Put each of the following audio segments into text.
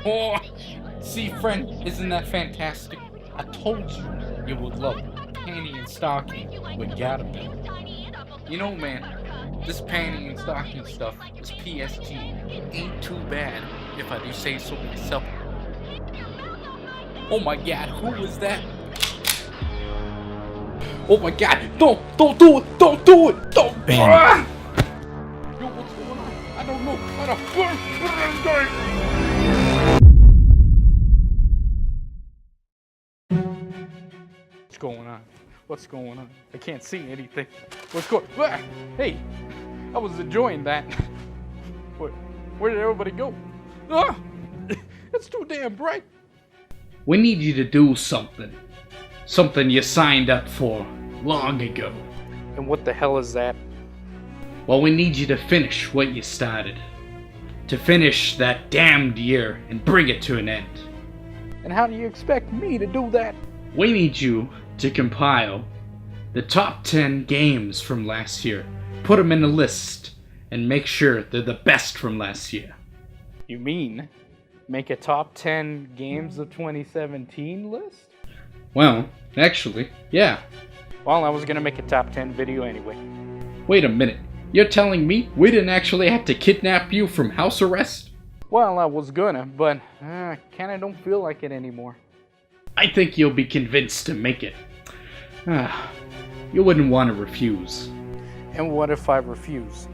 Oh, see, friend, isn't that fantastic? I told you you would love panty and stocking with gotta be. You know, man, this panty and stocking stuff, this PSG, ain't too bad if I do say so myself. Oh my god, who was that? Oh my god, don't do it, don't do it, don't. Ben. Yo, what's going on? I don't know. What's going on? What's going on? I can't see anything. What's going on? Hey, I was enjoying that. Where did everybody go? Ah, it's too damn bright. We need you to do something. Something you signed up for long ago. And what the hell is that? Well, we need you to finish what you started. To finish that damned year and bring it to an end. And how do you expect me to do that? We need you to compile the top 10 games from last year. Put them in a list and make sure they're the best from last year. You mean make a top 10 games of 2017 list? Well, actually, yeah. Well, I was gonna make a top 10 video anyway. Wait a minute. You're telling me we didn't actually have to kidnap you from house arrest? Well, I was gonna, but kinda don't feel like it anymore. I think you'll be convinced to make it. You wouldn't want to refuse. And what if I refuse?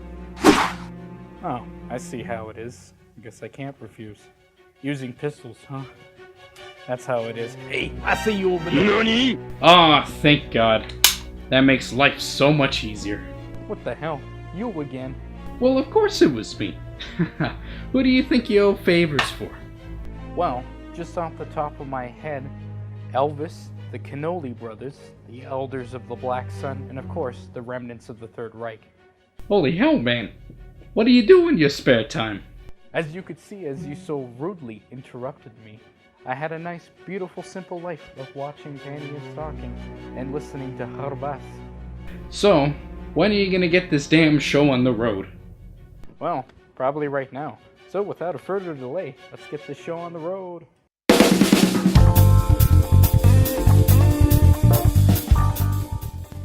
Oh, I see how it is. I guess I can't refuse. Using pistols, huh? That's how it is. Hey, I see you over there. NANI? Ah, thank God. That makes life so much easier. What the hell? You again? Well, of course it was me. Who do you think you owe favors for? Well, just off the top of my head, Elvis, the Cannoli brothers, the elders of the Black Sun, and of course, the remnants of the Third Reich. Holy hell, man. What do you do in your spare time? As you could see, as you so rudely interrupted me, I had a nice, beautiful, simple life of watching Panty and Stocking and listening to Harbas. So, when are you gonna get this damn show on the road? Well, probably right now. So without a further delay, let's get this show on the road.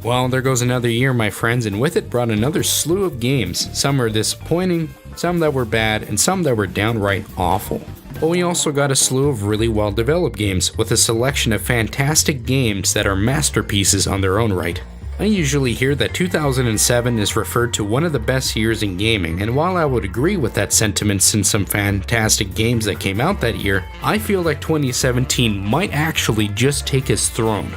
Well, there goes another year, my friends, and with it brought another slew of games. Some were disappointing, some that were bad, and some that were downright awful. But we also got a slew of really well-developed games, with a selection of fantastic games that are masterpieces on their own right. I usually hear that 2007 is referred to one of the best years in gaming, and while I would agree with that sentiment since some fantastic games that came out that year, I feel like 2017 might actually just take its throne.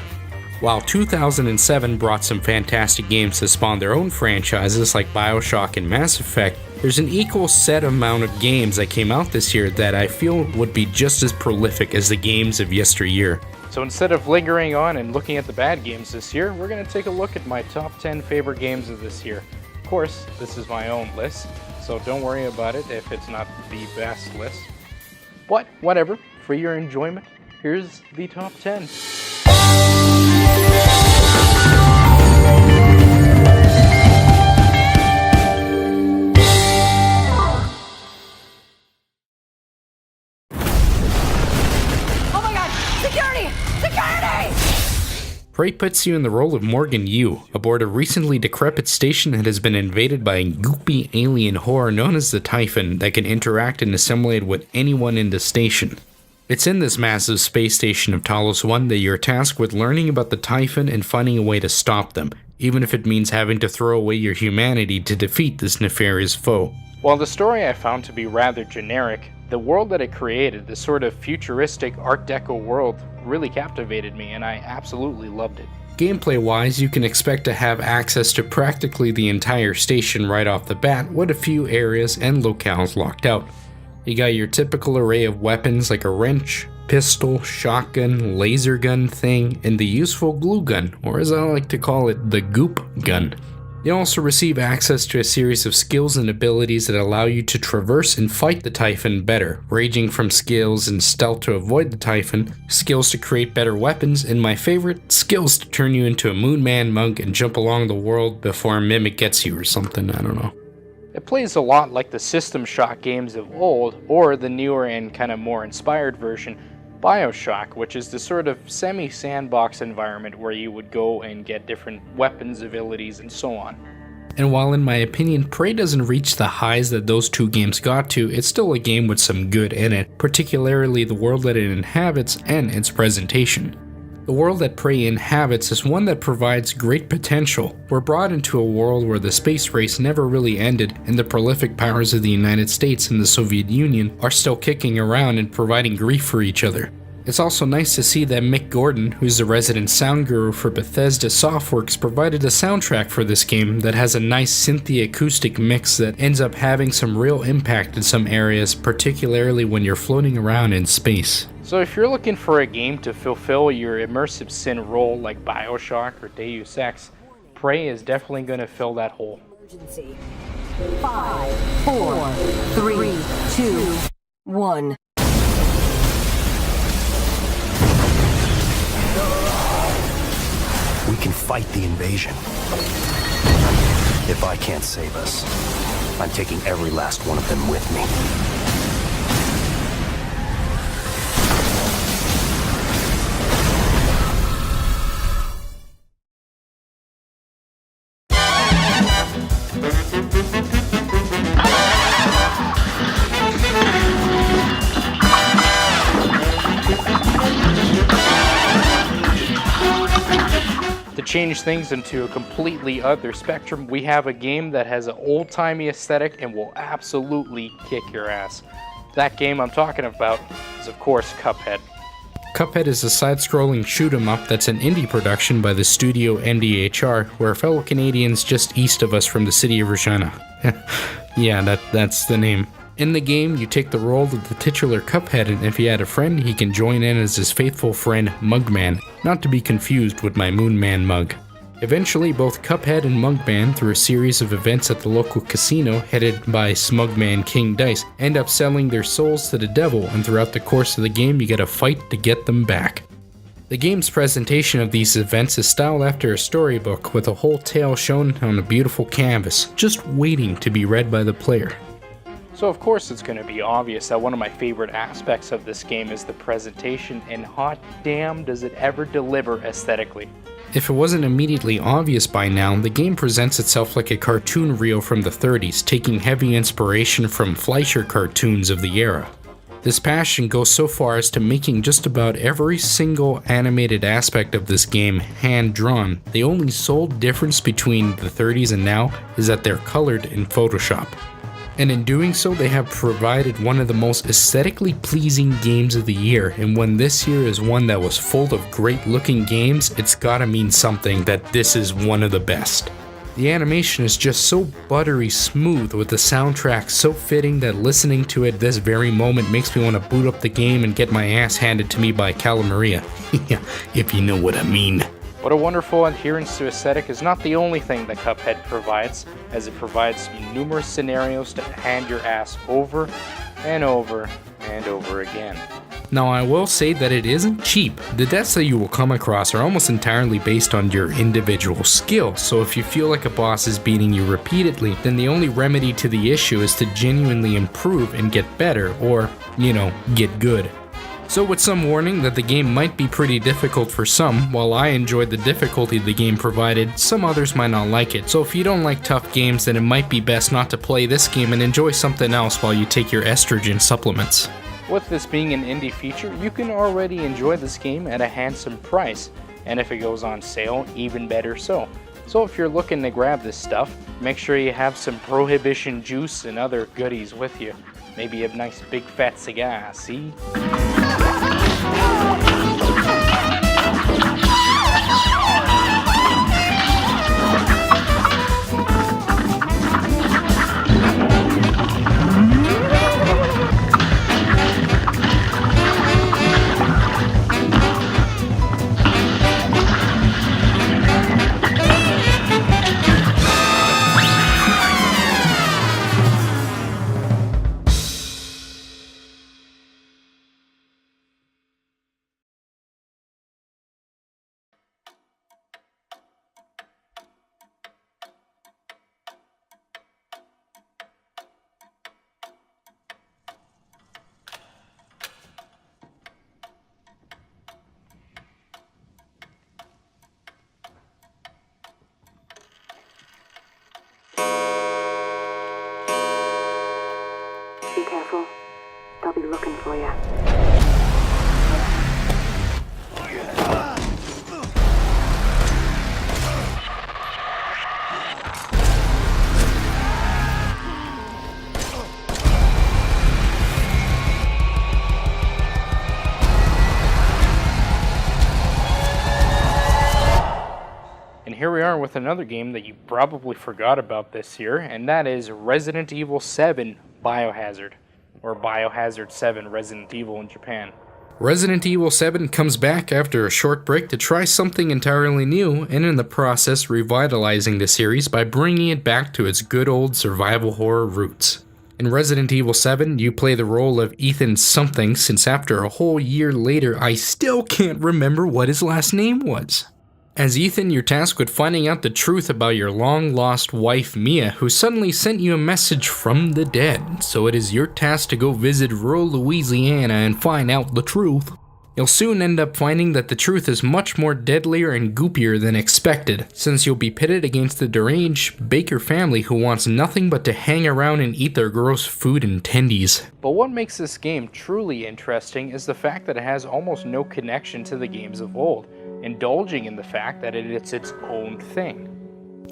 While 2007 brought some fantastic games to spawn their own franchises like Bioshock and Mass Effect, there's an equal set amount of games that came out this year that I feel would be just as prolific as the games of yesteryear. So instead of lingering on and looking at the bad games this year, we're going to take a look at my top 10 favorite games of this year. Of course, this is my own list, so don't worry about it if it's not the best list. But whatever, for your enjoyment, here's the top 10. Prey puts you in the role of Morgan Yu, aboard a recently decrepit station that has been invaded by a goopy alien horror known as the Typhon that can interact and assimilate with anyone in the station. It's in this massive space station of Talos 1 that you're tasked with learning about the Typhon and finding a way to stop them, even if it means having to throw away your humanity to defeat this nefarious foe. While the story I found to be rather generic, the world that it created, this sort of futuristic Art Deco world, really captivated me, and I absolutely loved it. Gameplay-wise, you can expect to have access to practically the entire station right off the bat, with a few areas and locales locked out. You got your typical array of weapons like a wrench, pistol, shotgun, laser gun thing, and the useful glue gun, or as I like to call it, the goop gun. You also receive access to a series of skills and abilities that allow you to traverse and fight the Typhon better, ranging from skills and stealth to avoid the Typhon, skills to create better weapons, and my favorite, skills to turn you into a Moon Man monk and jump along the world before a mimic gets you or something, I don't know. It plays a lot like the System Shock games of old, or the newer and kind of more inspired version, Bioshock, which is the sort of semi-sandbox environment where you would go and get different weapons, abilities, and so on. And while in my opinion, Prey doesn't reach the highs that those two games got to, it's still a game with some good in it, particularly the world that it inhabits and its presentation. The world that Prey inhabits is one that provides great potential. We're brought into a world where the space race never really ended, and the prolific powers of the United States and the Soviet Union are still kicking around and providing grief for each other. It's also nice to see that Mick Gordon, who's the resident sound guru for Bethesda Softworks, provided a soundtrack for this game that has a nice synthy acoustic mix that ends up having some real impact in some areas, particularly when you're floating around in space. So if you're looking for a game to fulfill your immersive sim role like Bioshock or Deus Ex, Prey is definitely going to fill that hole. 5, 4, 3, 2, 1. We can fight the invasion. If I can't save us, I'm taking every last one of them with me. To change things into a completely other spectrum, we have a game that has an old-timey aesthetic and will absolutely kick your ass. That game I'm talking about is, of course, Cuphead. Cuphead is a side-scrolling shoot-'em-up that's an indie production by the studio MDHR, where fellow Canadians just east of us from the city of Regina. Yeah, that's the name. In the game, you take the role of the titular Cuphead, and if you had a friend, he can join in as his faithful friend, Mugman, not to be confused with my Moonman mug. Eventually, both Cuphead and Mugman, through a series of events at the local casino headed by Smugman King Dice, end up selling their souls to the devil, and throughout the course of the game, you get a fight to get them back. The game's presentation of these events is styled after a storybook, with a whole tale shown on a beautiful canvas, just waiting to be read by the player. So of course it's going to be obvious that one of my favorite aspects of this game is the presentation, and hot damn does it ever deliver aesthetically. If it wasn't immediately obvious by now, the game presents itself like a cartoon reel from the 30s, taking heavy inspiration from Fleischer cartoons of the era. This passion goes so far as to making just about every single animated aspect of this game hand-drawn. The only sole difference between the 30s and now is that they're colored in Photoshop. And in doing so, they have provided one of the most aesthetically pleasing games of the year, and when this year is one that was full of great looking games, it's gotta mean something that this is one of the best. The animation is just so buttery smooth, with the soundtrack so fitting that listening to it this very moment makes me want to boot up the game and get my ass handed to me by Calamaria, if you know what I mean. What a wonderful adherence to aesthetic is not the only thing that Cuphead provides, as it provides numerous scenarios to hand your ass over and over and over again. Now I will say that it isn't cheap. The deaths that you will come across are almost entirely based on your individual skill, so if you feel like a boss is beating you repeatedly, then the only remedy to the issue is to genuinely improve and get better, or, get good. So with some warning that the game might be pretty difficult for some, while I enjoyed the difficulty the game provided, some others might not like it. So if you don't like tough games, then it might be best not to play this game and enjoy something else while you take your estrogen supplements. With this being an indie feature, you can already enjoy this game at a handsome price, and if it goes on sale, even better so. So if you're looking to grab this stuff, make sure you have some Prohibition juice and other goodies with you. Maybe a nice big fat cigar, see? for you. And here we are with another game that you probably forgot about this year, and that is Resident Evil 7 Biohazard, or Biohazard 7 Resident Evil in Japan. Resident Evil 7 comes back after a short break to try something entirely new, and in the process revitalizing the series by bringing it back to its good old survival horror roots. In Resident Evil 7, you play the role of Ethan something, since after a whole year later I still can't remember what his last name was. As Ethan, you're tasked with finding out the truth about your long-lost wife Mia, who suddenly sent you a message from the dead, so it is your task to go visit rural Louisiana and find out the truth. You'll soon end up finding that the truth is much more deadlier and goopier than expected, since you'll be pitted against the deranged Baker family who wants nothing but to hang around and eat their gross food and tendies. But what makes this game truly interesting is the fact that it has almost no connection to the games of old, indulging in the fact that it's its own thing.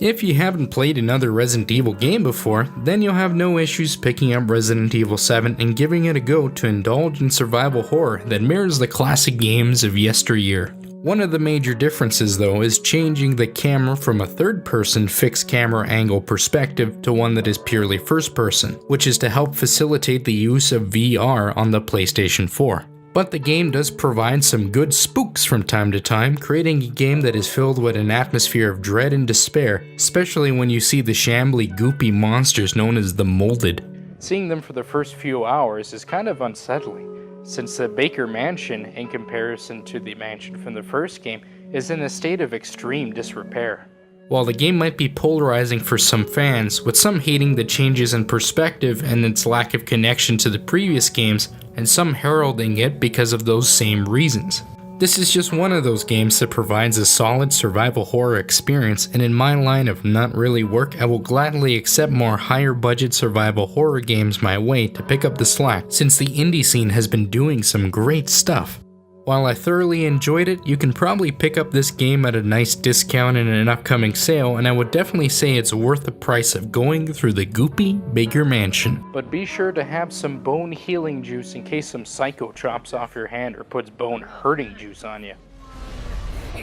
If you haven't played another Resident Evil game before, then you'll have no issues picking up Resident Evil 7 and giving it a go to indulge in survival horror that mirrors the classic games of yesteryear. One of the major differences though is changing the camera from a third-person fixed camera angle perspective to one that is purely first-person, which is to help facilitate the use of VR on the PlayStation 4. But the game does provide some good spooks from time to time, creating a game that is filled with an atmosphere of dread and despair, especially when you see the shambly, goopy monsters known as the Molded. Seeing them for the first few hours is kind of unsettling, since the Baker Mansion, in comparison to the mansion from the first game, is in a state of extreme disrepair. While the game might be polarizing for some fans, with some hating the changes in perspective and its lack of connection to the previous games, and some heralding it because of those same reasons. This is just one of those games that provides a solid survival horror experience, and in my line of not really work, I will gladly accept more higher budget survival horror games my way to pick up the slack, since the indie scene has been doing some great stuff. While I thoroughly enjoyed it, you can probably pick up this game at a nice discount in an upcoming sale, and I would definitely say it's worth the price of going through the goopy Baker Mansion. But be sure to have some bone healing juice in case some psycho chops off your hand or puts bone hurting juice on you.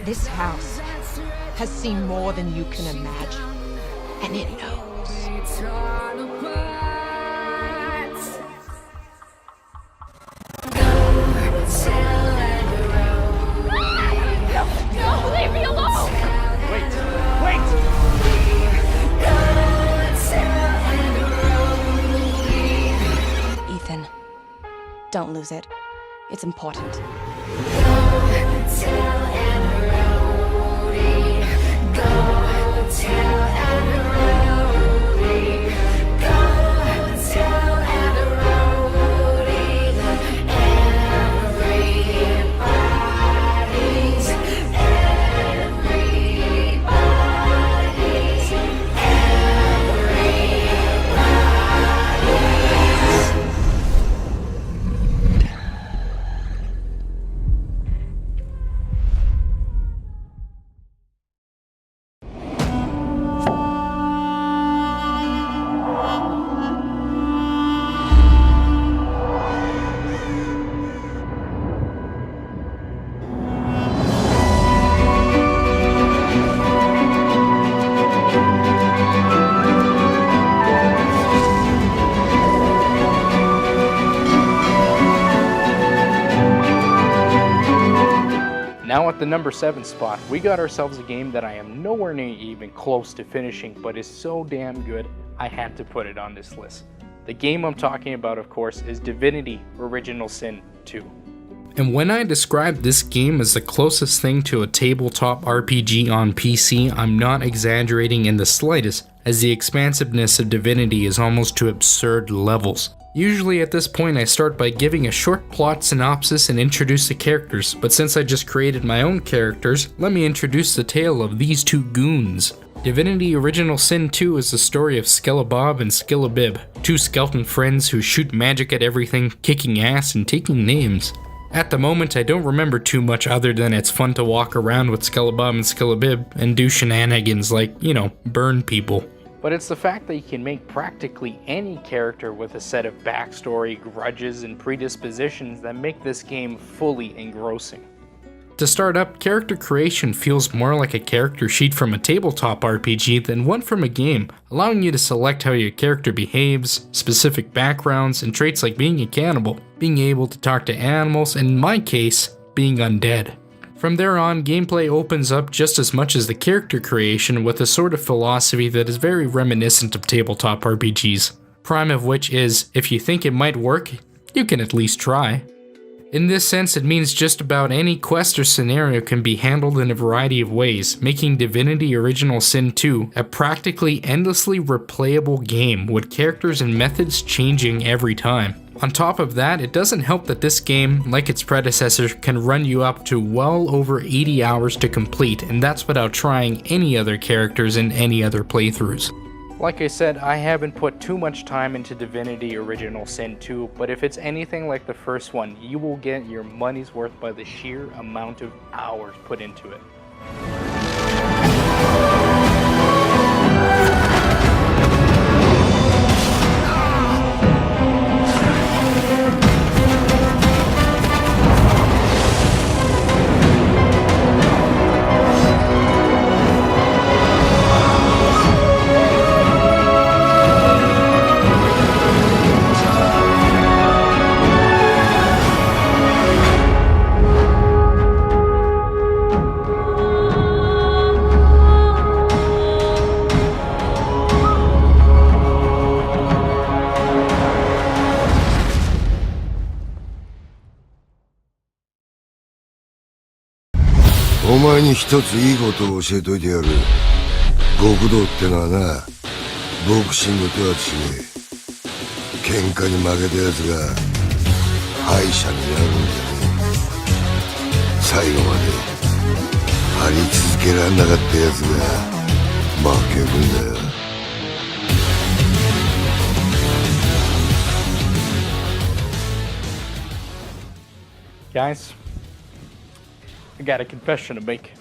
This house has seen more than you can imagine, and it knows. No, leave me alone! Wait! Ethan, don't lose it. It's important. Now at the number 7 spot, we got ourselves a game that I am nowhere near even close to finishing, but is so damn good, I had to put it on this list. The game I'm talking about, of course, is Divinity: Original Sin 2. And when I describe this game as the closest thing to a tabletop RPG on PC, I'm not exaggerating in the slightest, as the expansiveness of Divinity is almost to absurd levels. Usually at this point I start by giving a short plot synopsis and introduce the characters, but since I just created my own characters, let me introduce the tale of these two goons. Divinity Original Sin 2 is the story of Skelebabb and Skelebib, two skeleton friends who shoot magic at everything, kicking ass and taking names. At the moment, I don't remember too much other than it's fun to walk around with Skelebabb and Skelebib and do shenanigans like, burn people. But it's the fact that you can make practically any character with a set of backstory, grudges, and predispositions that make this game fully engrossing. To start up, character creation feels more like a character sheet from a tabletop RPG than one from a game, allowing you to select how your character behaves, specific backgrounds, and traits like being a cannibal, being able to talk to animals, and in my case, being undead. From there on, gameplay opens up just as much as the character creation with a sort of philosophy that is very reminiscent of tabletop RPGs, prime of which is, if you think it might work, you can at least try. In this sense, it means just about any quest or scenario can be handled in a variety of ways, making Divinity Original Sin 2 a practically endlessly replayable game with characters and methods changing every time. On top of that, it doesn't help that this game, like its predecessor, can run you up to well over 80 hours to complete, and that's without trying any other characters in any other playthroughs. Like I said, I haven't put too much time into Divinity Original Sin 2, but if it's anything like the first one, you will get your money's worth by the sheer amount of hours put into it.「お前に一ついいことを教えといてやる。極道ってのはな、ボクシングとは違え。喧嘩に負けたやつが敗者になるんじゃねえ。最後まで張り続けらんなかったやつが負けるんだよ。」Guys, I got a confession to make.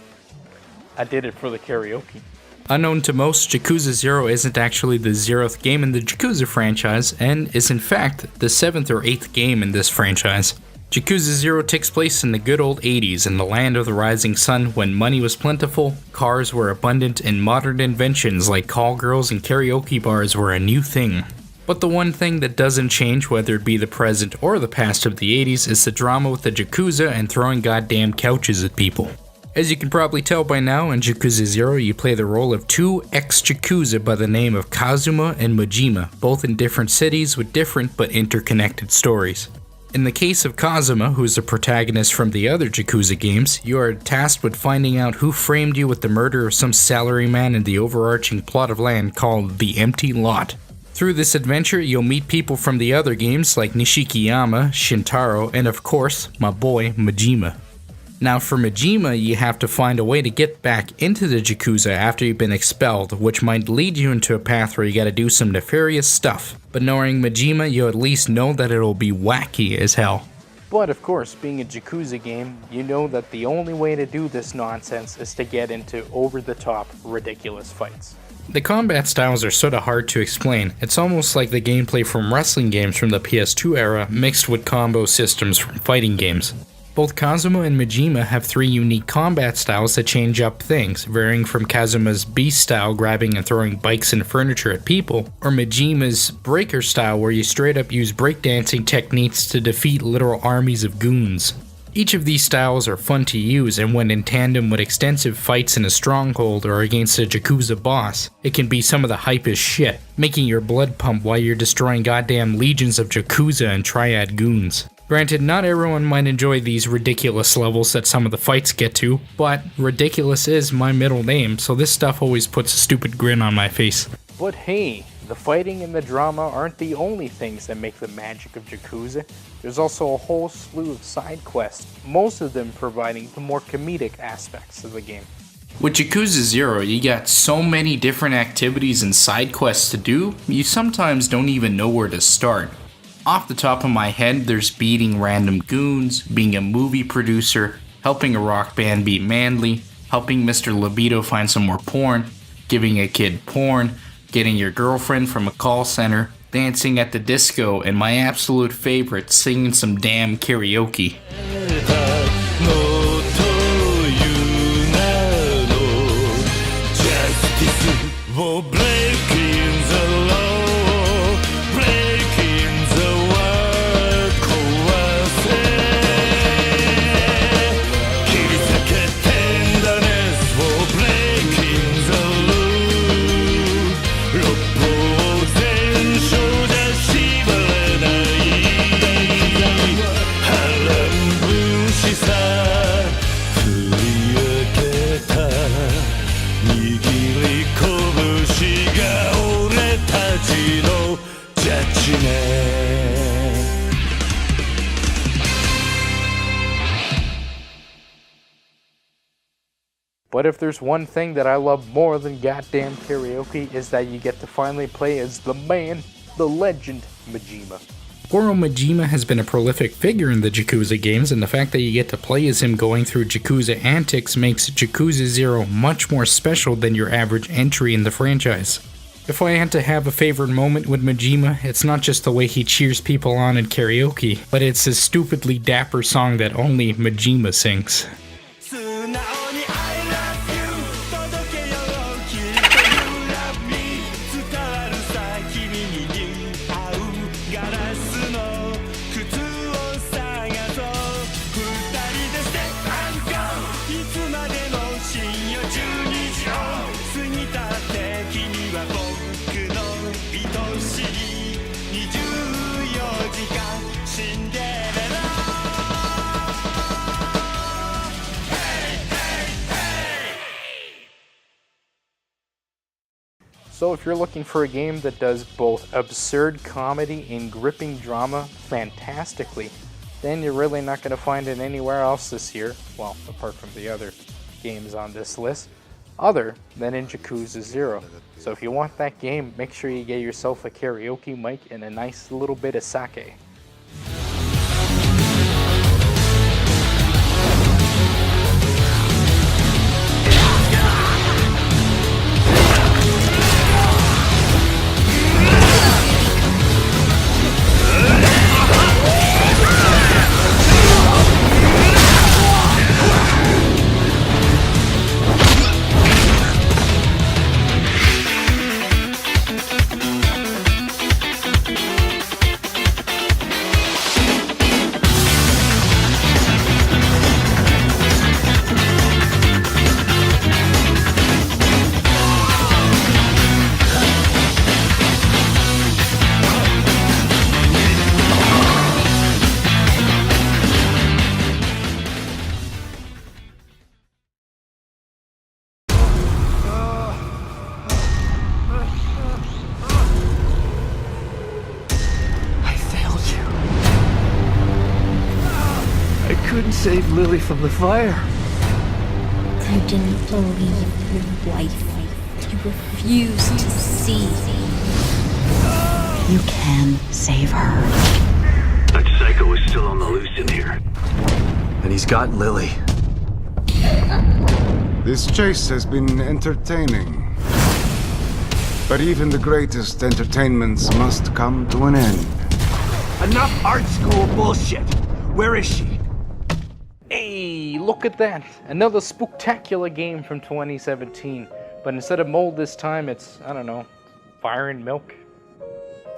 I did it for the karaoke. Unknown to most, Yakuza 0 isn't actually the 0th game in the Yakuza franchise, and is in fact the 7th or 8th game in this franchise. Yakuza 0 takes place in the good old 80s in the land of the rising sun when money was plentiful, cars were abundant, and modern inventions like call girls and karaoke bars were a new thing. But the one thing that doesn't change, whether it be the present or the past of the 80s, is the drama with the Yakuza and throwing goddamn couches at people. As you can probably tell by now, in Yakuza 0 you play the role of two ex-Yakuza by the name of Kazuma and Majima, both in different cities with different but interconnected stories. In the case of Kazuma, who is the protagonist from the other Yakuza games, you are tasked with finding out who framed you with the murder of some salaryman in the overarching plot of land called the Empty Lot. Through this adventure, you'll meet people from the other games like Nishikiyama, Shintaro, and of course, my boy, Majima. Now for Majima, you have to find a way to get back into the Yakuza after you've been expelled, which might lead you into a path where you gotta do some nefarious stuff. But knowing Majima, you at least know that it'll be wacky as hell. But of course, being a Yakuza game, you know that the only way to do this nonsense is to get into over-the-top, ridiculous fights. The combat styles are sorta hard to explain. It's almost like the gameplay from wrestling games from the PS2 era mixed with combo systems from fighting games. Both Kazuma and Majima have three unique combat styles that change up things, varying from Kazuma's beast style grabbing and throwing bikes and furniture at people, or Majima's breaker style where you straight up use breakdancing techniques to defeat literal armies of goons. Each of these styles are fun to use, and when in tandem with extensive fights in a stronghold or against a Yakuza boss, it can be some of the hypest shit, making your blood pump while you're destroying goddamn legions of Yakuza and Triad goons. Granted, not everyone might enjoy these ridiculous levels that some of the fights get to, but ridiculous is my middle name, so this stuff always puts a stupid grin on my face. But hey, the fighting and the drama aren't the only things that make the magic of Yakuza. There's also a whole slew of side quests, most of them providing the more comedic aspects of the game. With Yakuza 0, you got so many different activities and side quests to do, you sometimes don't even know where to start. Off the top of my head, there's beating random goons, being a movie producer, helping a rock band be manly, helping Mr. Libido find some more porn, giving a kid porn, getting your girlfriend from a call center, dancing at the disco, and my absolute favorite, singing some damn karaoke. But if there's one thing that I love more than goddamn karaoke, is that you get to finally play as the man, the legend, Majima. Goro Majima has been a prolific figure in the Yakuza games, and the fact that you get to play as him going through Yakuza antics makes Yakuza 0 much more special than your average entry in the franchise. If I had to have a favorite moment with Majima, it's not just the way he cheers people on in karaoke, but it's his stupidly dapper song that only Majima sings. So if you're looking for a game that does both absurd comedy and gripping drama fantastically, then you're really not going to find it anywhere else this year, well, apart from the other games on this list, other than in Yakuza 0. So if you want that game, make sure you get yourself a karaoke mic and a nice little bit of sake. Couldn't save Lily from the fire. You didn't believe your wife. You refused to see. You can save her. That psycho is still on the loose in here. And he's got Lily. This chase has been entertaining. But even the greatest entertainments must come to an end. Enough art school bullshit. Where is she? Hey, look at that! Another spooktacular game from 2017. But instead of mold this time, it's, I don't know, fire and milk.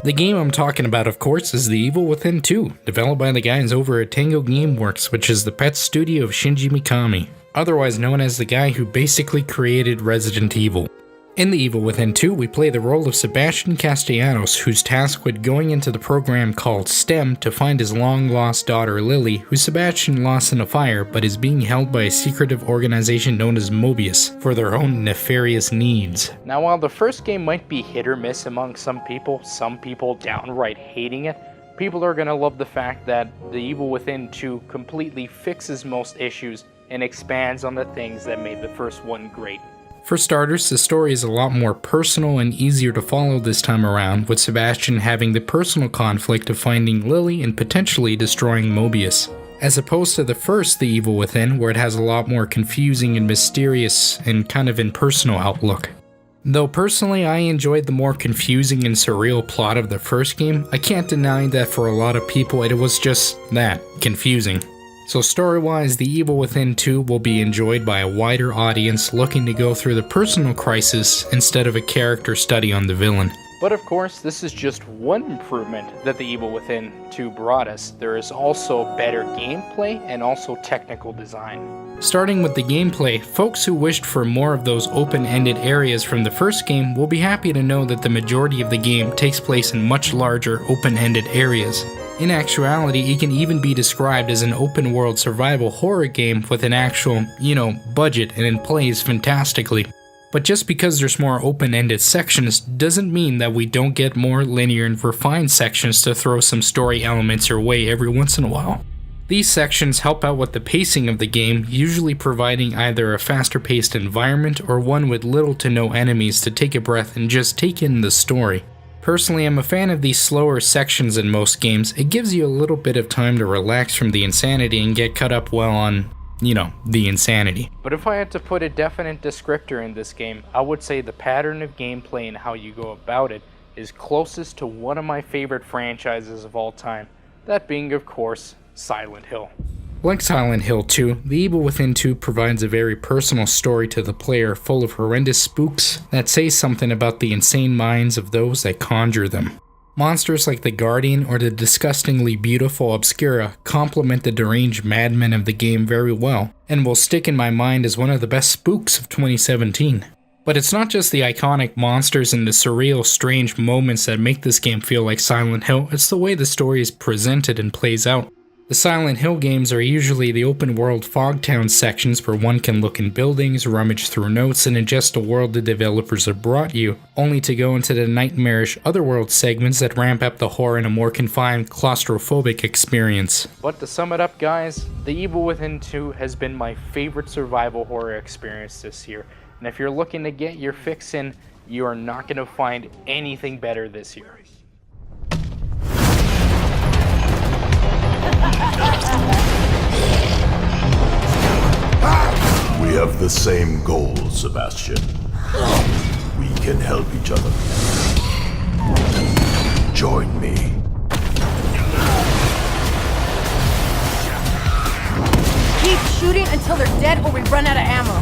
The game I'm talking about, of course, is The Evil Within 2, developed by the guys over at Tango Gameworks, which is the pet studio of Shinji Mikami, otherwise known as the guy who basically created Resident Evil. In The Evil Within 2, we play the role of Sebastian Castellanos, who's tasked with going into the program called STEM to find his long-lost daughter Lily, who Sebastian lost in a fire but is being held by a secretive organization known as Mobius for their own nefarious needs. Now, while the first game might be hit or miss among some people downright hating it, people are going to love the fact that The Evil Within 2 completely fixes most issues and expands on the things that made the first one great. For starters, the story is a lot more personal and easier to follow this time around, with Sebastian having the personal conflict of finding Lily and potentially destroying Mobius, as opposed to the first, The Evil Within, where it has a lot more confusing and mysterious and kind of impersonal outlook. Though personally I enjoyed the more confusing and surreal plot of the first game, I can't deny that for a lot of people it was just that, confusing. So story-wise, The Evil Within 2 will be enjoyed by a wider audience looking to go through the personal crisis instead of a character study on the villain. But of course, this is just one improvement that The Evil Within 2 brought us. There is also better gameplay and also technical design. Starting with the gameplay, folks who wished for more of those open-ended areas from the first game will be happy to know that the majority of the game takes place in much larger, open-ended areas. In actuality, it can even be described as an open-world survival horror game with an actual, budget, and it plays fantastically. But just because there's more open-ended sections doesn't mean that we don't get more linear and refined sections to throw some story elements your way every once in a while. These sections help out with the pacing of the game, usually providing either a faster-paced environment or one with little to no enemies to take a breath and just take in the story. Personally, I'm a fan of these slower sections in most games. It gives you a little bit of time to relax from the insanity and get caught up well on the insanity. But if I had to put a definite descriptor in this game, I would say the pattern of gameplay and how you go about it is closest to one of my favorite franchises of all time, that being, of course, Silent Hill. Like Silent Hill 2, The Evil Within 2 provides a very personal story to the player full of horrendous spooks that say something about the insane minds of those that conjure them. Monsters like the Guardian or the disgustingly beautiful Obscura complement the deranged madmen of the game very well, and will stick in my mind as one of the best spooks of 2017. But it's not just the iconic monsters and the surreal, strange moments that make this game feel like Silent Hill, it's the way the story is presented and plays out. The Silent Hill games are usually the open-world Fogtown sections where one can look in buildings, rummage through notes, and ingest a world the developers have brought you, only to go into the nightmarish otherworld segments that ramp up the horror in a more confined, claustrophobic experience. But to sum it up, guys, The Evil Within 2 has been my favorite survival horror experience this year, and if you're looking to get your fix in, you are not going to find anything better this year. We have the same goal, Sebastian. We can help each other. Join me. Keep shooting until they're dead or we run out of ammo.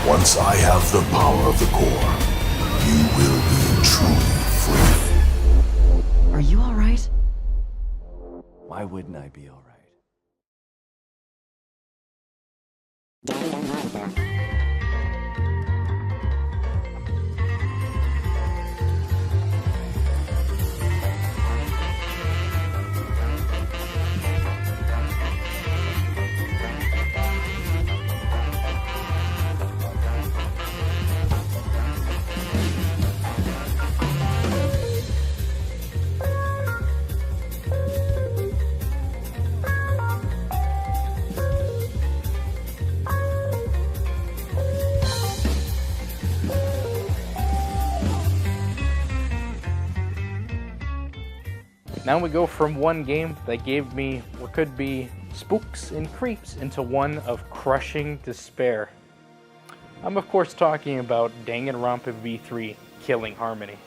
Once I have the power of the core, you will be truly free. Are you alright? Why wouldn't I be alright? Now we go from one game that gave me what could be spooks and creeps into one of crushing despair. I'm of course talking about Danganronpa V3 Killing Harmony.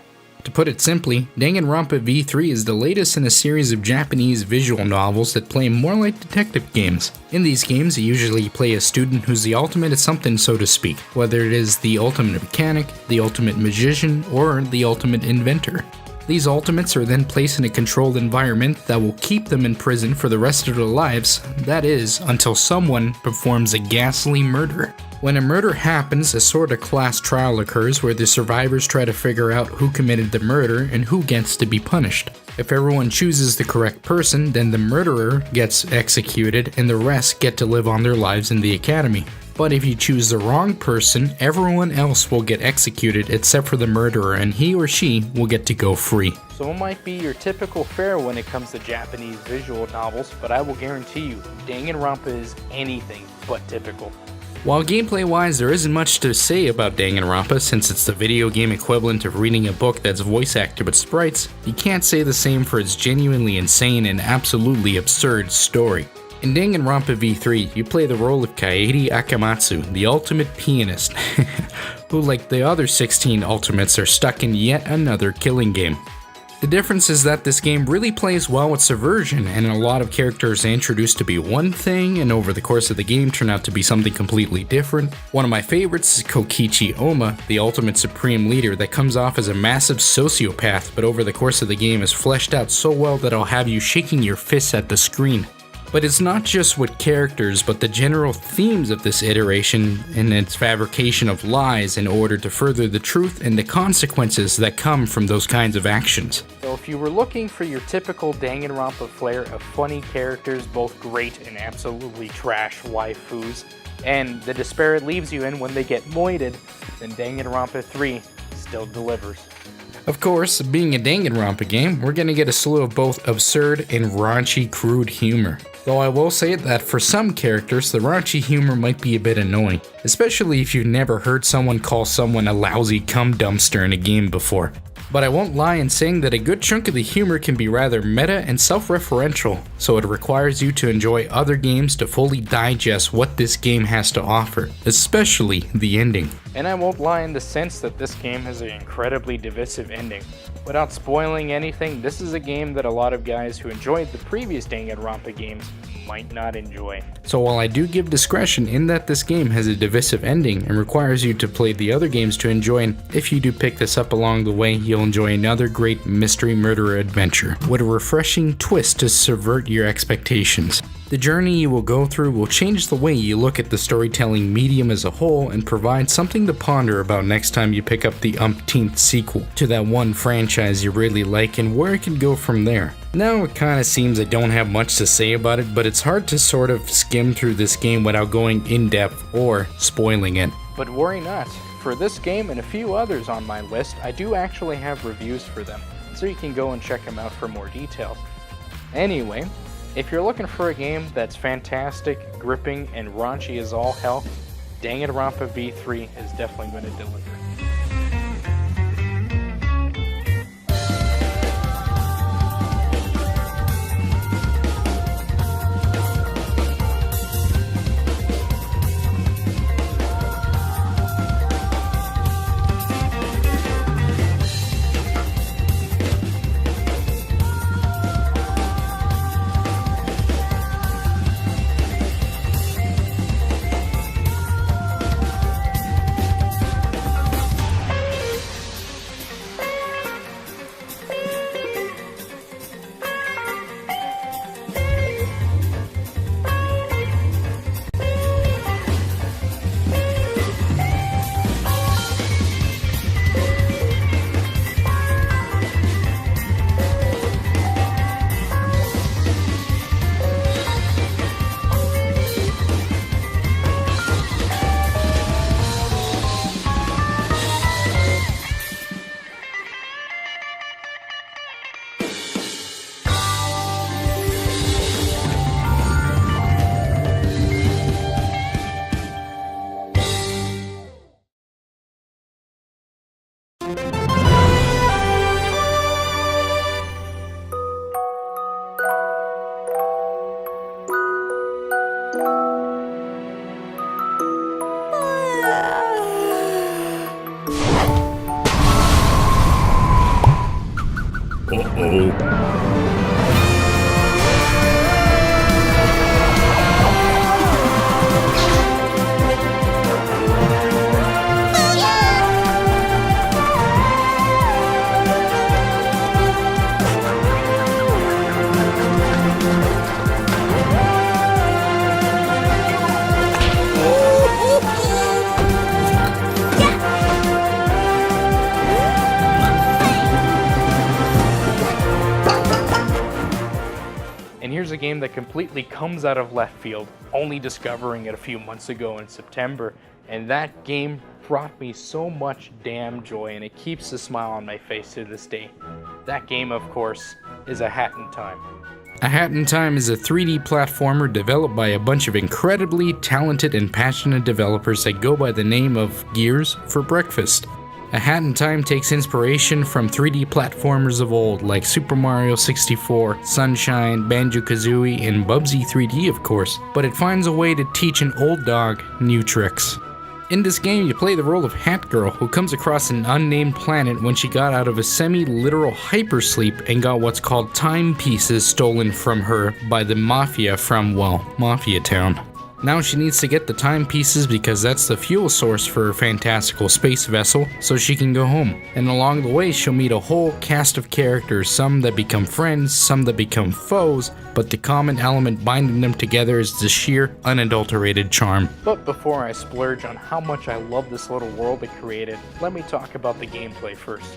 To put it simply, Danganronpa V3 is the latest in a series of Japanese visual novels that play more like detective games. In these games, you usually play a student who's the ultimate at something, so to speak, whether it is the ultimate mechanic, the ultimate magician, or the ultimate inventor. These ultimates are then placed in a controlled environment that will keep them in prison for the rest of their lives, that is, until someone performs a ghastly murder. When a murder happens, a sort of class trial occurs where the survivors try to figure out who committed the murder and who gets to be punished. If everyone chooses the correct person, then the murderer gets executed and the rest get to live on their lives in the academy. But if you choose the wrong person, everyone else will get executed except for the murderer, and he or she will get to go free. So it might be your typical fare when it comes to Japanese visual novels, but I will guarantee you, Danganronpa is anything but typical. While gameplay-wise there isn't much to say about Danganronpa since it's the video game equivalent of reading a book that's voice acted with sprites, you can't say the same for its genuinely insane and absolutely absurd story. In Danganronpa V3, you play the role of Kaede Akamatsu, the ultimate pianist, who like the other 16 ultimates are stuck in yet another killing game. The difference is that this game really plays well with subversion, and a lot of characters are introduced to be one thing and over the course of the game turn out to be something completely different. One of my favorites is Kokichi Oma, the ultimate supreme leader that comes off as a massive sociopath, but over the course of the game is fleshed out so well that it'll have you shaking your fists at the screen. But it's not just with characters, but the general themes of this iteration and its fabrication of lies in order to further the truth and the consequences that come from those kinds of actions. So if you were looking for your typical Danganronpa flair of funny characters, both great and absolutely trash waifus, and the despair it leaves you in when they get moited, then Danganronpa 3 still delivers. Of course, being a Danganronpa game, we're gonna get a slew of both absurd and raunchy crude humor. Though I will say that for some characters, the raunchy humor might be a bit annoying, especially if you've never heard someone call someone a lousy cum dumpster in a game before. But I won't lie in saying that a good chunk of the humor can be rather meta and self-referential, so it requires you to enjoy other games to fully digest what this game has to offer, especially the ending. And I won't lie in the sense that this game has an incredibly divisive ending. Without spoiling anything, this is a game that a lot of guys who enjoyed the previous Danganronpa games might not enjoy. So while I do give discretion in that this game has a divisive ending and requires you to play the other games to enjoy, and if you do pick this up along the way, you'll enjoy another great mystery murderer adventure with a refreshing twist to subvert your expectations. The journey you will go through will change the way you look at the storytelling medium as a whole and provide something to ponder about next time you pick up the umpteenth sequel to that one franchise you really like and where it can go from there. Now it kinda seems I don't have much to say about it, but it's hard to sort of skim through this game without going in depth or spoiling it. But worry not, for this game and a few others on my list, I do actually have reviews for them, so you can go and check them out for more details. Anyway, if you're looking for a game that's fantastic, gripping, and raunchy as all hell, Danganronpa V3 is definitely going to deliver. that completely comes out of left field, only discovering it a few months ago in September, and that game brought me so much damn joy, and it keeps a smile on my face to this day. That game, of course, is A Hat in Time. A Hat in Time is a 3D platformer developed by a bunch of incredibly talented and passionate developers that go by the name of Gears for Breakfast. A Hat in Time takes inspiration from 3D platformers of old like Super Mario 64, Sunshine, Banjo-Kazooie, and Bubsy 3D of course, but it finds a way to teach an old dog new tricks. In this game, you play the role of Hat Girl, who comes across an unnamed planet when she got out of a semi-literal hypersleep and got what's called timepieces stolen from her by the Mafia from, well, Mafia Town. Now she needs to get the timepieces because that's the fuel source for her fantastical space vessel, so she can go home. And along the way, she'll meet a whole cast of characters, some that become friends, some that become foes, but the common element binding them together is the sheer, unadulterated charm. But before I splurge on how much I love this little world it created, let me talk about the gameplay first.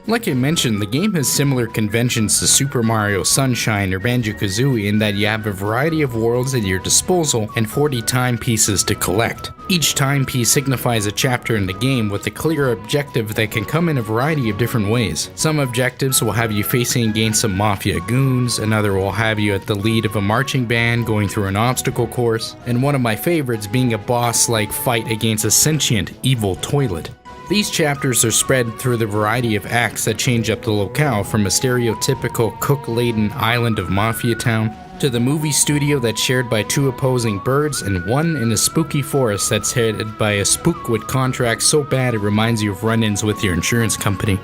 Like I mentioned, the game has similar conventions to Super Mario, Sunshine, or Banjo-Kazooie in that you have a variety of worlds at your disposal and 40 timepieces to collect. Each timepiece signifies a chapter in the game with a clear objective that can come in a variety of different ways. Some objectives will have you facing against some mafia goons, another will have you at the lead of a marching band going through an obstacle course, and one of my favorites being a boss-like fight against a sentient, evil toilet. These chapters are spread through the variety of acts that change up the locale from a stereotypical cook-laden island of Mafia Town to the movie studio that's shared by two opposing birds and one in a spooky forest that's headed by a spook with contracts so bad it reminds you of run-ins with your insurance company.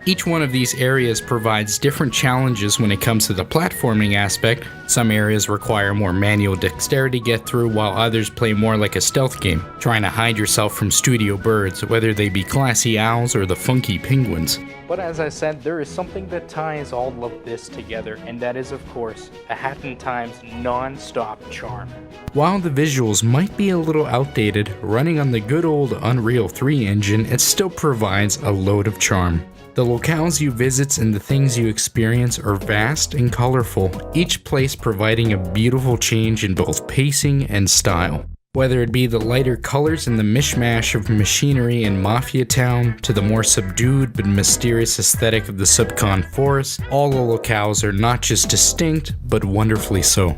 Each one of these areas provides different challenges when it comes to the platforming aspect. Some areas require more manual dexterity to get through, while others play more like a stealth game, trying to hide yourself from studio birds, whether they be classy owls or the funky penguins. But as I said, there is something that ties all of this together, and that is, of course, A Hat in Time's non-stop charm. While the visuals might be a little outdated, running on the good old Unreal 3 engine, it still provides a load of charm. The locales you visit and the things you experience are vast and colorful, each place providing a beautiful change in both pacing and style. Whether it be the lighter colors and the mishmash of machinery in Mafia Town, to the more subdued but mysterious aesthetic of the Subcon Forest, all the locales are not just distinct, but wonderfully so.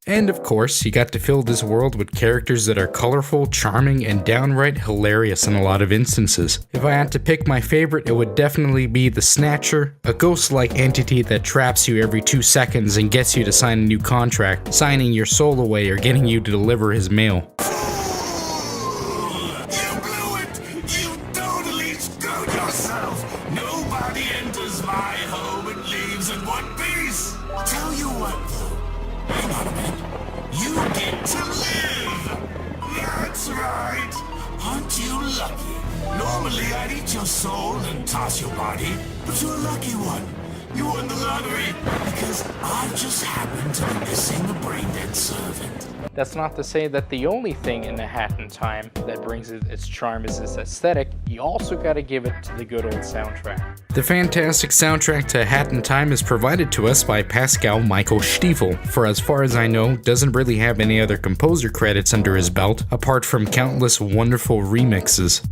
And of course, you got to fill this world with characters that are colorful, charming, and downright hilarious in a lot of instances. If I had to pick my favorite, it would definitely be the Snatcher, a ghost-like entity that traps you every 2 seconds and gets you to sign a new contract, signing your soul away or getting you to deliver his mail. Normally I'd eat your soul and toss your body, but you're a lucky one. You won the lottery because I just happened to be missing a brain-dead servant. That's not to say that the only thing in A Hat in Time that brings it its charm is its aesthetic. You also gotta give it to the good old soundtrack. The fantastic soundtrack to A Hat in Time is provided to us by Pascal Michael Stiefel, for as far as I know, doesn't really have any other composer credits under his belt, apart from countless wonderful remixes.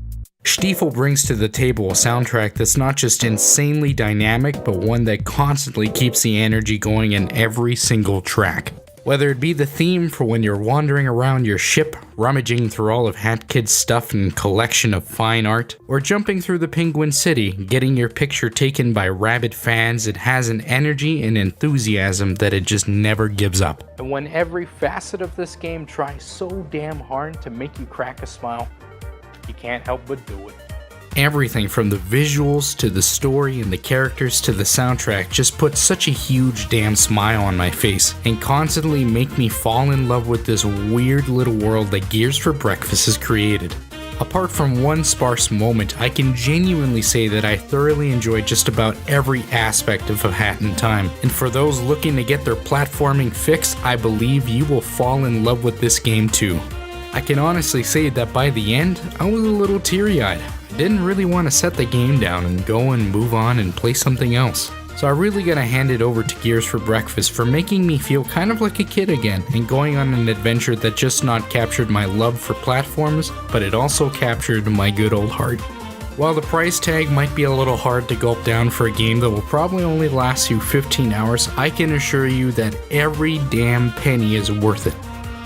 Stiefel brings to the table a soundtrack that's not just insanely dynamic, but one that constantly keeps the energy going in every single track. Whether it be the theme for when you're wandering around your ship, rummaging through all of Hat Kid's stuff and collection of fine art, or jumping through the Penguin City, getting your picture taken by rabid fans, it has an energy and enthusiasm that it just never gives up. And when every facet of this game tries so damn hard to make you crack a smile, you can't help but do it. Everything from the visuals to the story and the characters to the soundtrack just puts such a huge damn smile on my face and constantly make me fall in love with this weird little world that Gears for Breakfast has created. Apart from one sparse moment, I can genuinely say that I thoroughly enjoyed just about every aspect of A Hat in Time, and for those looking to get their platforming fix, I believe you will fall in love with this game too. I can honestly say that by the end, I was a little teary-eyed. I didn't really want to set the game down and go and move on and play something else. So I really gotta hand it over to Gears for Breakfast for making me feel kind of like a kid again and going on an adventure that just not captured my love for platforms, but it also captured my good old heart. While the price tag might be a little hard to gulp down for a game that will probably only last you 15 hours, I can assure you that every damn penny is worth it.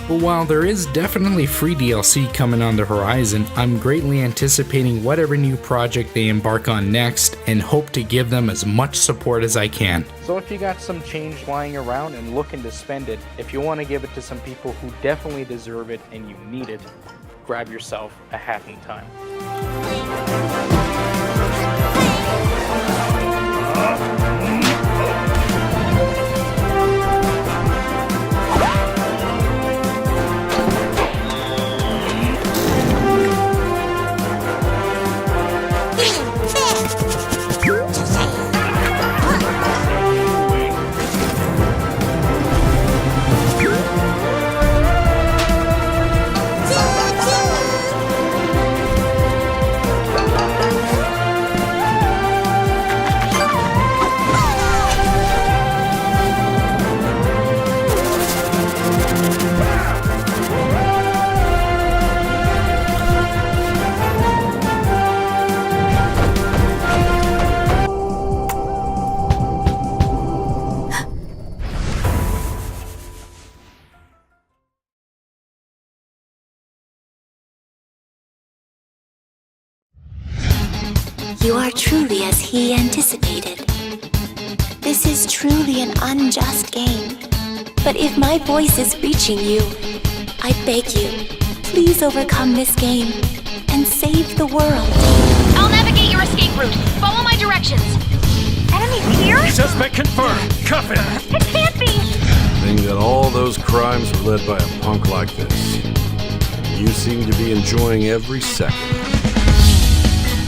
But while there is definitely free DLC coming on the horizon, I'm greatly anticipating whatever new project they embark on next and hope to give them as much support as I can. So if you got some change lying around and looking to spend it, if you want to give it to some people who definitely deserve it and you need it, grab yourself a Happy Time. You are truly as he anticipated. This is truly an unjust game. But if my voice is reaching you, I beg you, please overcome this game and save the world. I'll navigate your escape route. Follow my directions. Enemies here? Suspect confirmed. Cuphead. It can't be. Think that all those crimes were led by a punk like this. You seem to be enjoying every second.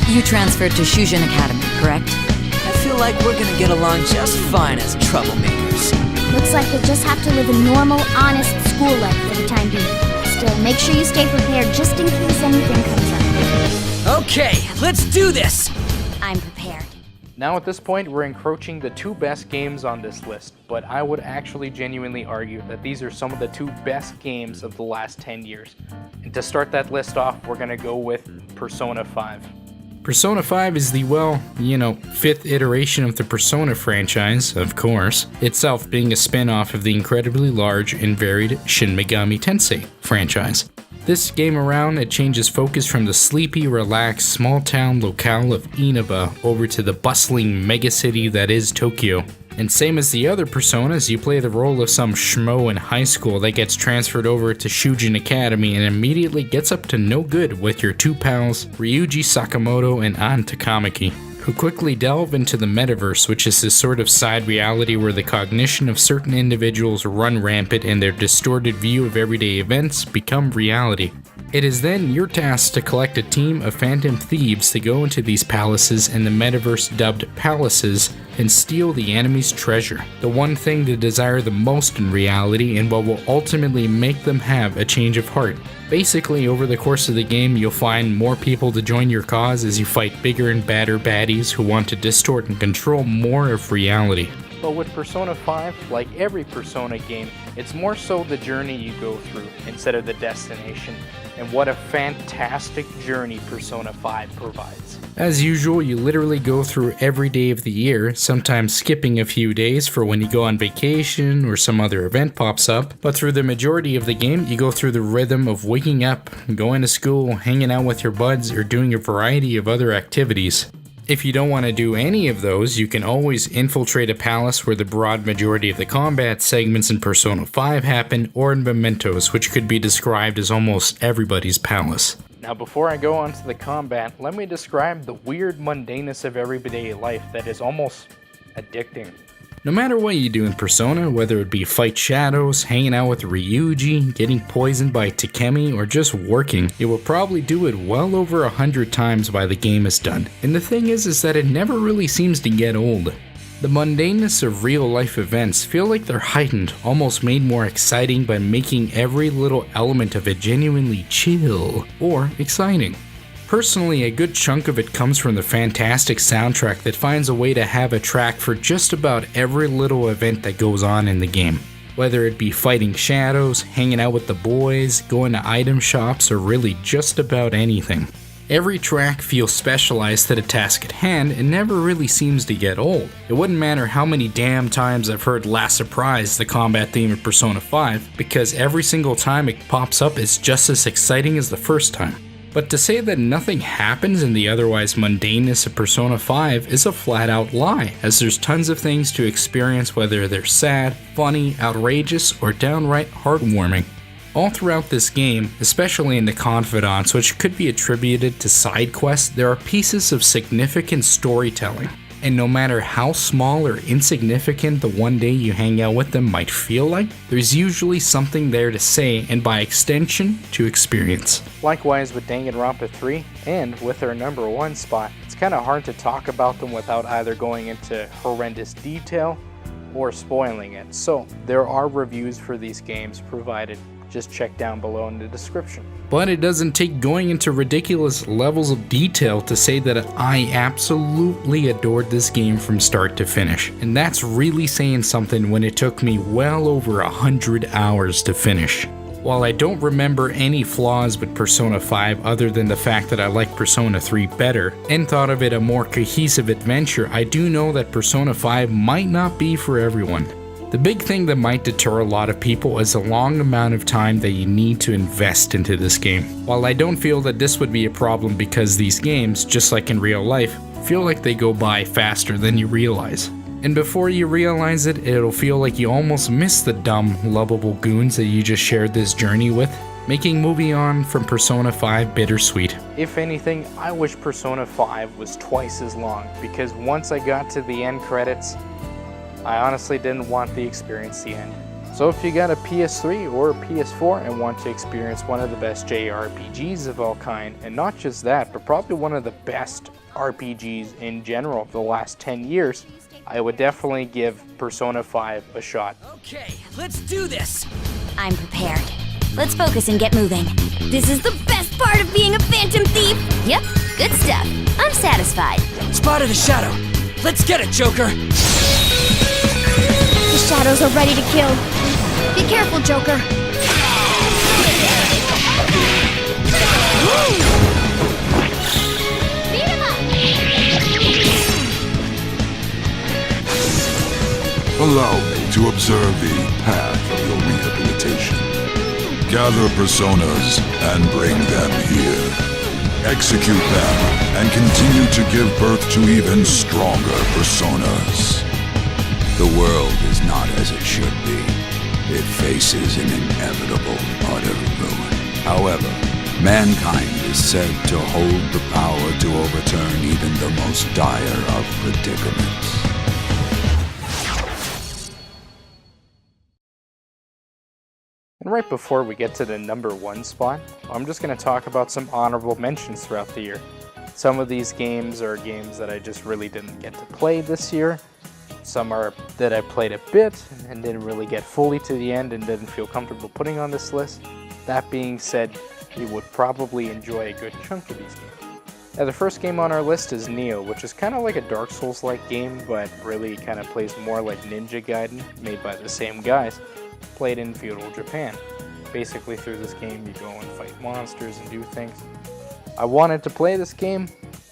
You transferred to Shujin Academy, correct? I feel like we're gonna get along just fine as troublemakers. Looks like we'll just have to live a normal, honest school life for the time being. Still, make sure you stay prepared just in case anything comes up. Okay, let's do this! I'm prepared. Now at this point, we're encroaching the two best games on this list, but I would actually genuinely argue that these are some of the two best games of the last 10 years. And to start that list off, we're gonna go with Persona 5. Persona 5 is the, well, fifth iteration of the Persona franchise, of course, itself being a spin-off of the incredibly large and varied Shin Megami Tensei franchise. This game around, it changes focus from the sleepy, relaxed, small-town locale of Inaba over to the bustling megacity that is Tokyo. And same as the other Personas, you play the role of some schmo in high school that gets transferred over to Shujin Academy and immediately gets up to no good with your two pals, Ryuji Sakamoto and An Takamaki, who quickly delve into the metaverse, which is this sort of side reality where the cognition of certain individuals run rampant and their distorted view of everyday events become reality. It is then your task to collect a team of phantom thieves to go into these palaces and the metaverse dubbed palaces and steal the enemy's treasure, the one thing they desire the most in reality and what will ultimately make them have a change of heart. Basically, over the course of the game, you'll find more people to join your cause as you fight bigger and badder baddies who want to distort and control more of reality. But with Persona 5, like every Persona game, it's more so the journey you go through instead of the destination. And what a fantastic journey Persona 5 provides. As usual, you literally go through every day of the year, sometimes skipping a few days for when you go on vacation or some other event pops up, but through the majority of the game, you go through the rhythm of waking up, going to school, hanging out with your buds, or doing a variety of other activities. If you don't want to do any of those, you can always infiltrate a palace where the broad majority of the combat segments in Persona 5 happen, or in Mementos, which could be described as almost everybody's palace. Now before I go on to the combat, let me describe the weird mundaneness of everyday life that is almost addicting. No matter what you do in Persona, whether it be fight shadows, hanging out with Ryuji, getting poisoned by Takemi, or just working, you will probably do it well over 100 times by the game is done. And the thing is that it never really seems to get old. The mundaneness of real life events feel like they're heightened, almost made more exciting by making every little element of it genuinely chill or exciting. Personally, a good chunk of it comes from the fantastic soundtrack that finds a way to have a track for just about every little event that goes on in the game. Whether it be fighting shadows, hanging out with the boys, going to item shops, or really just about anything. Every track feels specialized to the task at hand and never really seems to get old. It wouldn't matter how many damn times I've heard Last Surprise, the combat theme of Persona 5, because every single time it pops up it's just as exciting as the first time. But to say that nothing happens in the otherwise mundaneness of Persona 5 is a flat out lie, as there's tons of things to experience, whether they're sad, funny, outrageous, or downright heartwarming. All throughout this game, especially in the Confidants, which could be attributed to side quests, there are pieces of significant storytelling. And no matter how small or insignificant the one day you hang out with them might feel like, there's usually something there to say and by extension, to experience. Likewise with Danganronpa 3 and with their number 1 spot, it's kind of hard to talk about them without either going into horrendous detail or spoiling it. So there are reviews for these games provided. Just check down below in the description. But it doesn't take going into ridiculous levels of detail to say that I absolutely adored this game from start to finish. And that's really saying something when it took me well over 100 hours to finish. While I don't remember any flaws with Persona 5 other than the fact that I like Persona 3 better and thought of it a more cohesive adventure, I do know that Persona 5 might not be for everyone. The big thing that might deter a lot of people is the long amount of time that you need to invest into this game. While I don't feel that this would be a problem because these games, just like in real life, feel like they go by faster than you realize. And before you realize it, it'll feel like you almost miss the dumb, lovable goons that you just shared this journey with, making moving on from Persona 5 bittersweet. If anything, I wish Persona 5 was twice as long, because once I got to the end credits, I honestly didn't want the experience to end. So if you got a PS3 or a PS4 and want to experience one of the best JRPGs of all kind, and not just that, but probably one of the best RPGs in general of the last 10 years, I would definitely give Persona 5 a shot. Okay, let's do this! I'm prepared. Let's focus and get moving. This is the best part of being a Phantom Thief! Yep, good stuff. I'm satisfied. Spotted a shadow. Let's get it, Joker! The shadows are ready to kill. Be careful, Joker. Beat him up! Allow me to observe the path of your rehabilitation. Gather personas and bring them here. Execute them and continue to give birth to even stronger personas. The world is not as it should be. It faces an inevitable utter ruin. However, mankind is said to hold the power to overturn even the most dire of predicaments. And right before we get to the number 1 spot, I'm just going to talk about some honorable mentions throughout the year. Some of these games are games that I just really didn't get to play this year. Some are that I played a bit and didn't really get fully to the end and didn't feel comfortable putting on this list. That being said, you would probably enjoy a good chunk of these games. Now, the first game on our list is Nier, which is kind of like a Dark Souls-like game, but really kind of plays more like Ninja Gaiden, made by the same guys, played in feudal Japan. Basically, through this game, you go and fight monsters and do things. I wanted to play this game,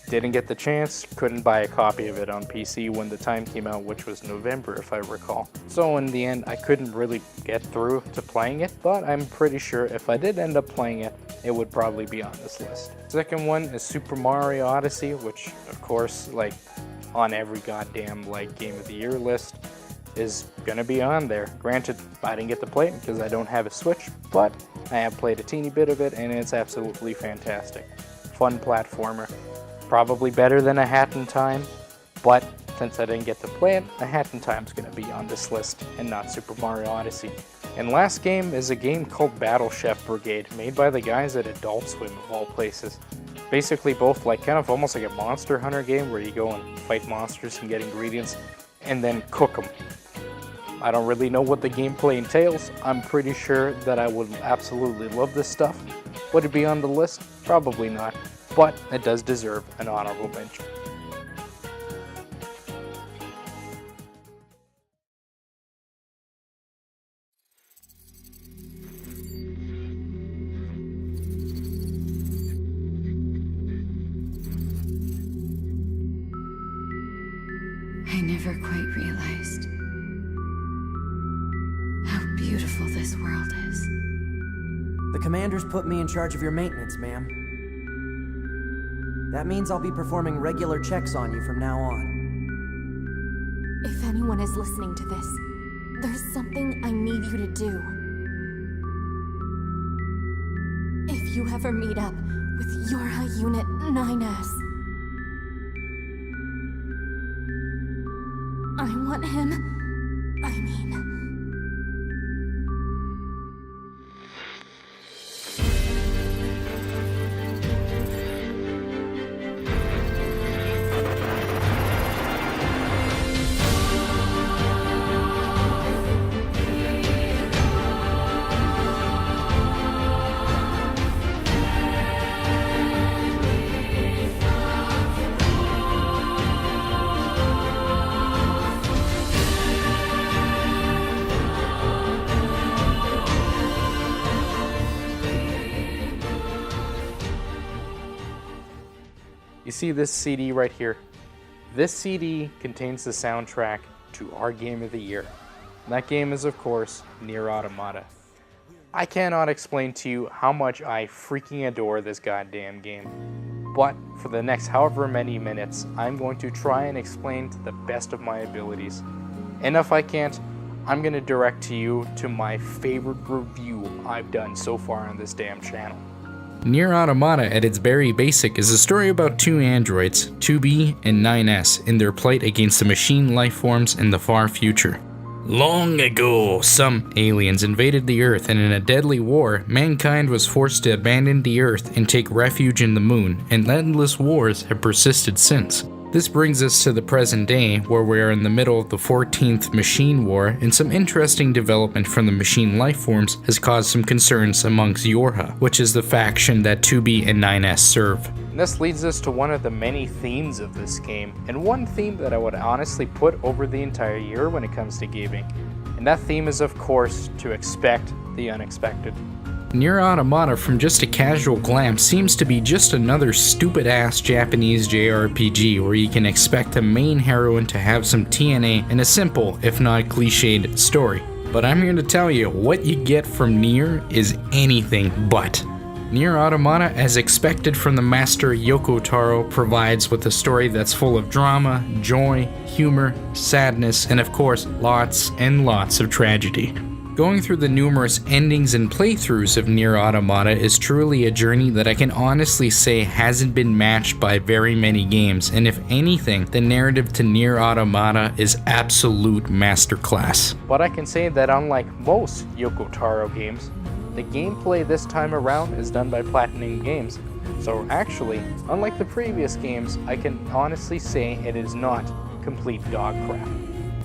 didn't get the chance, couldn't buy a copy of it on PC when the time came out, which was November if I recall. So in the end, I couldn't really get through to playing it, but I'm pretty sure if I did end up playing it, it would probably be on this list. Second one is Super Mario Odyssey, which of course, like on every goddamn Game of the Year list, is gonna be on there. Granted, I didn't get to play it because I don't have a Switch, but I have played a teeny bit of it and it's absolutely fantastic. Fun platformer. Probably better than A Hat in Time, but since I didn't get to play it, A Hat in Time's gonna be on this list and not Super Mario Odyssey. And last game is a game called Battle Chef Brigade, made by the guys at Adult Swim of all places. Basically both kind of almost like a Monster Hunter game where you go and fight monsters and get ingredients and then cook them. I don't really know what the gameplay entails. I'm pretty sure that I would absolutely love this stuff. Would it be on the list? Probably not. but it does deserve an honorable mention. I never quite realized how beautiful this world is. The commander's put me in charge of your maintenance, ma'am. That means I'll be performing regular checks on you from now on. If anyone is listening to this, there's something I need you to do. If you ever meet up with Yorha Unit 9S, I want him, You see this CD right here? This CD contains the soundtrack to our game of the year. And that game is, of course, Nier Automata. I cannot explain to you how much I freaking adore this goddamn game. But for the next however many minutes, I'm going to try and explain to the best of my abilities. And if I can't, I'm going to direct you to my favorite review I've done so far on this damn channel. Nier Automata at its very basic is a story about two androids, 2B and 9S, in their plight against the machine lifeforms in the far future. Long ago, some aliens invaded the Earth, and in a deadly war, mankind was forced to abandon the Earth and take refuge in the Moon, and endless wars have persisted since. This brings us to the present day, where we are in the middle of the 14th Machine War, and some interesting development from the machine lifeforms has caused some concerns amongst Yorha, which is the faction that 2B and 9S serve. And this leads us to one of the many themes of this game, and one theme that I would honestly put over the entire year when it comes to gaming. And that theme is, of course, to expect the unexpected. Nier Automata, from just a casual glance, seems to be just another stupid-ass Japanese JRPG where you can expect a main heroine to have some TNA and a simple, if not cliched, story. But I'm here to tell you, what you get from Nier is anything but. Nier Automata, as expected from the master Yoko Taro, provides with a story that's full of drama, joy, humor, sadness, and of course, lots and lots of tragedy. Going through the numerous endings and playthroughs of Nier Automata is truly a journey that I can honestly say hasn't been matched by very many games, and if anything, the narrative to Nier Automata is absolute masterclass. But I can say that unlike most Yoko Taro games, the gameplay this time around is done by Platinum Games. So actually, unlike the previous games, I can honestly say it is not complete dog crap.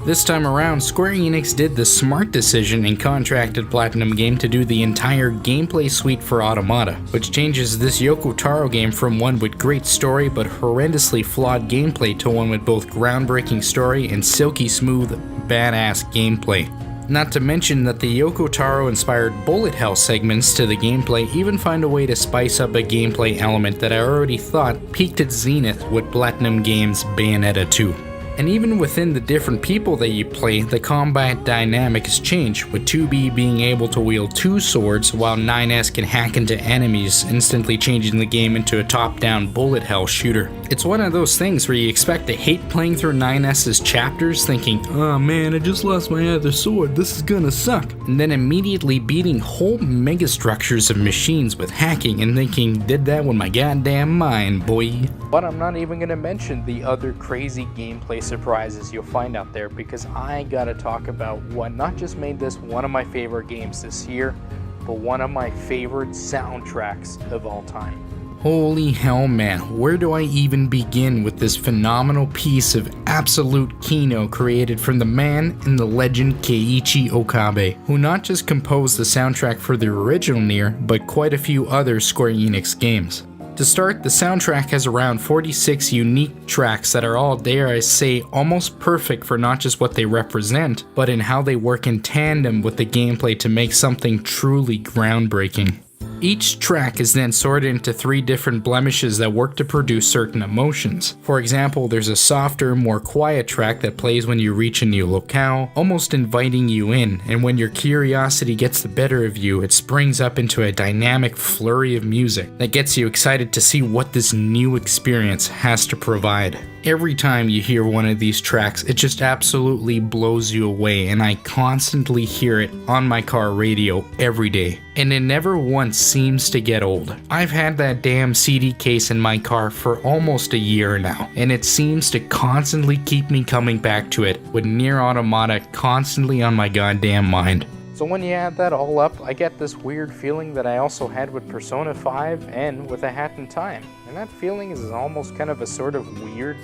This time around, Square Enix did the smart decision and contracted Platinum Game to do the entire gameplay suite for Automata, which changes this Yoko Taro game from one with great story but horrendously flawed gameplay to one with both groundbreaking story and silky smooth, badass gameplay. Not to mention that the Yoko Taro inspired bullet hell segments to the gameplay even find a way to spice up a gameplay element that I already thought peaked at zenith with Platinum Games' Bayonetta 2. And even within the different people that you play, the combat dynamic has changed, with 2B being able to wield two swords while 9S can hack into enemies, instantly changing the game into a top-down bullet hell shooter. It's one of those things where you expect to hate playing through 9S's chapters thinking, oh man, I just lost my other sword, this is gonna suck. And then immediately beating whole megastructures of machines with hacking and thinking, did that with my goddamn mind, boy. But I'm not even gonna mention the other crazy gameplay surprises you'll find out there, because I gotta talk about what not just made this one of my favorite games this year, but one of my favorite soundtracks of all time. Holy hell, man, where do I even begin with this phenomenal piece of absolute kino created from the man and the legend Keiichi Okabe, who not just composed the soundtrack for the original Nier, but quite a few other Square Enix games. To start, the soundtrack has around 46 unique tracks that are all, dare I say, almost perfect for not just what they represent, but in how they work in tandem with the gameplay to make something truly groundbreaking. Each track is then sorted into 3 different blemishes that work to produce certain emotions. For example, there's a softer, more quiet track that plays when you reach a new locale, almost inviting you in, and when your curiosity gets the better of you, it springs up into a dynamic flurry of music that gets you excited to see what this new experience has to provide. Every time you hear one of these tracks, it just absolutely blows you away, and I constantly hear it on my car radio every day. And it never once seems to get old. I've had that damn CD case in my car for almost a year now, and it seems to constantly keep me coming back to it, with Nier Automata constantly on my goddamn mind. So when you add that all up, I get this weird feeling that I also had with Persona 5 and with A Hat in Time. And that feeling is almost kind of a sort of weird,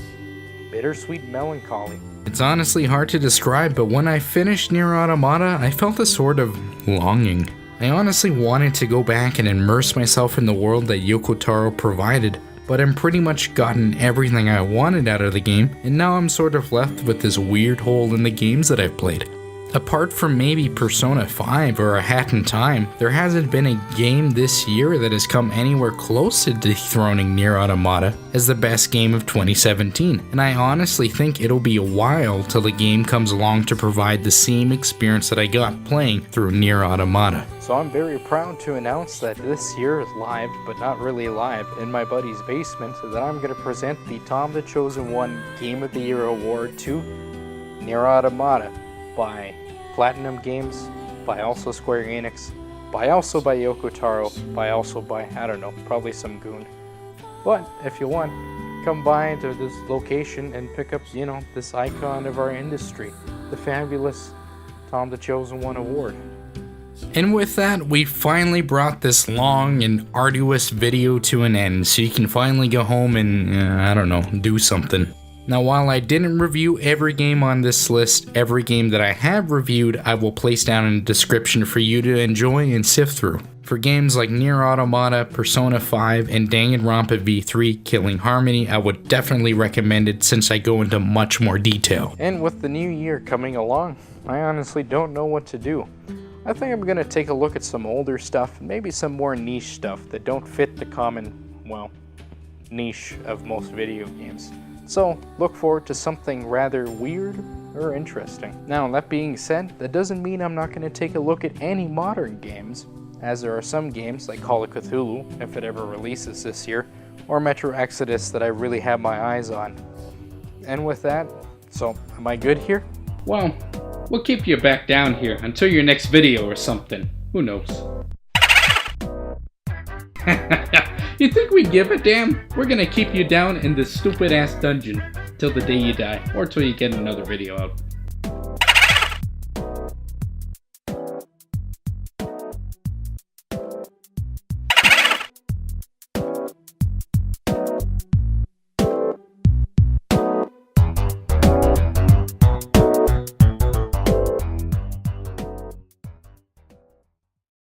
bittersweet melancholy. It's honestly hard to describe, but when I finished Nier Automata, I felt a sort of longing. I honestly wanted to go back and immerse myself in the world that Yoko Taro provided, but I'm pretty much gotten everything I wanted out of the game, and now I'm sort of left with this weird hole in the games that I've played. Apart from maybe Persona 5 or A Hat in Time, there hasn't been a game this year that has come anywhere close to dethroning Nier Automata as the best game of 2017, and I honestly think it'll be a while till the game comes along to provide the same experience that I got playing through Nier Automata. So I'm very proud to announce that this year, live, but not really live, in my buddy's basement, that I'm going to present the Tomthechosen1 Game of the Year award to Nier Automata by Platinum Games, by also Square Enix, by Yoko Taro, by I don't know, probably some goon. But if you want, come by to this location and pick up, this icon of our industry, the fabulous Tomthechosen1 award. And with that, we finally brought this long and arduous video to an end, so you can finally go home and, do something. Now, while I didn't review every game on this list, every game that I have reviewed I will place down in the description for you to enjoy and sift through. For games like Nier Automata, Persona 5, and Danganronpa V3 Killing Harmony, I would definitely recommend it since I go into much more detail. And with the new year coming along, I honestly don't know what to do. I think I'm going to take a look at some older stuff, and maybe some more niche stuff that don't fit the common, niche of most video games. So, look forward to something rather weird or interesting. Now, that being said, that doesn't mean I'm not going to take a look at any modern games, as there are some games like Call of Cthulhu, if it ever releases this year, or Metro Exodus that I really have my eyes on. And with that, so, am I good here? Well, we'll keep you back down here until your next video or something. Who knows? You think we give a damn? We're gonna keep you down in this stupid ass dungeon till the day you die, or till you get another video out.